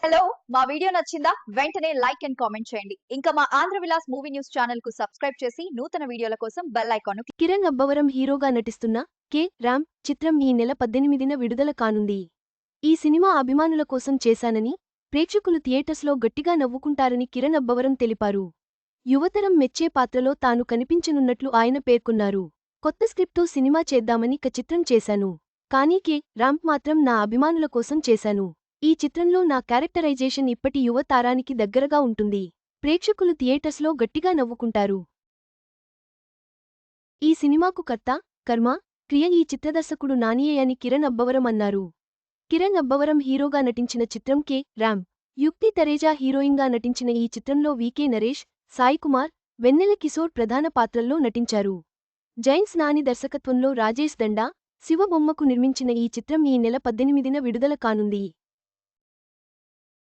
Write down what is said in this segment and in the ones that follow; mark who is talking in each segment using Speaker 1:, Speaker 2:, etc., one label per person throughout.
Speaker 1: Hello మా video నచ్చిందా వెంటనే లైక్ అండ్ కామెంట్ చేయండి. ఇంకా మా Andhra Vilas movie news channel కు సబ్స్క్రైబ్ చేసి నూతన వీడియోల కోసం బెల్ ఐకాన్
Speaker 2: కిరణ్ అబ్బవరం హీరోగా నటిస్తున్న కె. రామ్ చిత్రం ఈ నెల 18న విడుదల కానుంది. ఈ సినిమా అభిమానుల కోసం చేశానని, ప్రేక్షకులు థియేటర్స్లో గట్టిగా నవ్వుకుంటారని కిరణ్ అబ్బవరం తెలిపారు. యువతరం మెచ్చే పాత్రలో తాను కనిపించనున్నట్లు ఆయన పేర్కొన్నారు. కొత్త స్క్రిప్ట్తో సినిమా చేద్దామని చిత్రం చేశాను. కానీ కె. రామ్ మాత్రం నా అభిమానుల కోసం చేశాను. ఈ చిత్రంలో నా క్యారెక్టరైజేషన్ ఇప్పటి యువ తారానికి దగ్గరగా ఉంటుంది. ప్రేక్షకులు థియేటర్స్లో గట్టిగా నవ్వుకుంటారు. ఈ సినిమాకు కర్త, కర్మ, క్రియ ఈ చిత్రదర్శకుడు నానియే అని కిరణ్ అబ్బవరం అన్నారు. కిరణ్ అబ్బవరం హీరోగా నటించిన చిత్రం కె. రామ్. యుక్తి తరేజా హీరోయిన్గా నటించిన ఈ చిత్రంలో వికే నరేష్, సాయికుమార్, వెన్నెల కిశోర్ ప్రధాన పాత్రల్లో నటించారు. జైన్స్ నాని దర్శకత్వంలో రాజేష్ దండా, శివబొమ్మకు నిర్మించిన ఈ చిత్రం ఈ నెల 18న విడుదల కానుంది.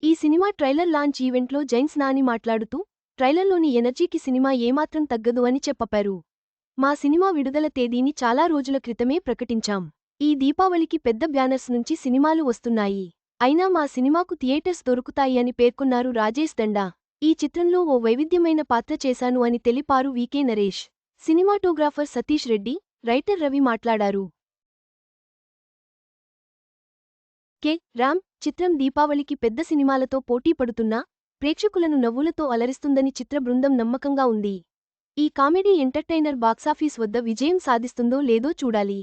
Speaker 2: ఈ సినిమా ట్రైలర్ లాంచ్ ఈవెంట్లో జైన్స్ నాని మాట్లాడుతూ, ట్రైలర్లోని ఎనర్జీకి సినిమా ఏమాత్రం తగ్గదు అని చెప్పారు. మా సినిమా విడుదల తేదీని చాలా రోజుల క్రితమే ప్రకటించాం. ఈ దీపావళికి పెద్ద బ్యానర్స్ నుంచి సినిమాలు వస్తున్నాయి. అయినా మా సినిమాకు థియేటర్స్ దొరుకుతాయి అని పేర్కొన్నారు రాజేష్ దండా. ఈ చిత్రంలో ఓ వైవిధ్యమైన పాత్ర చేశాను అని తెలిపారు V K Naresh. Cinematographer Satish Reddy, writer Ravi మాట్లాడారు. కె. రామ్ చిత్రం దీపావళికి పెద్ద సినిమాలతో పోటీ పడుతున్నా, ప్రేక్షకులను నవ్వులతో అలరిస్తుందని చిత్ర బృందం నమ్మకంగా ఉంది. ఈ కామెడీ ఎంటర్టైనర్ బాక్సాఫీస్ వద్ద విజయం సాధిస్తుందో లేదో చూడాలి.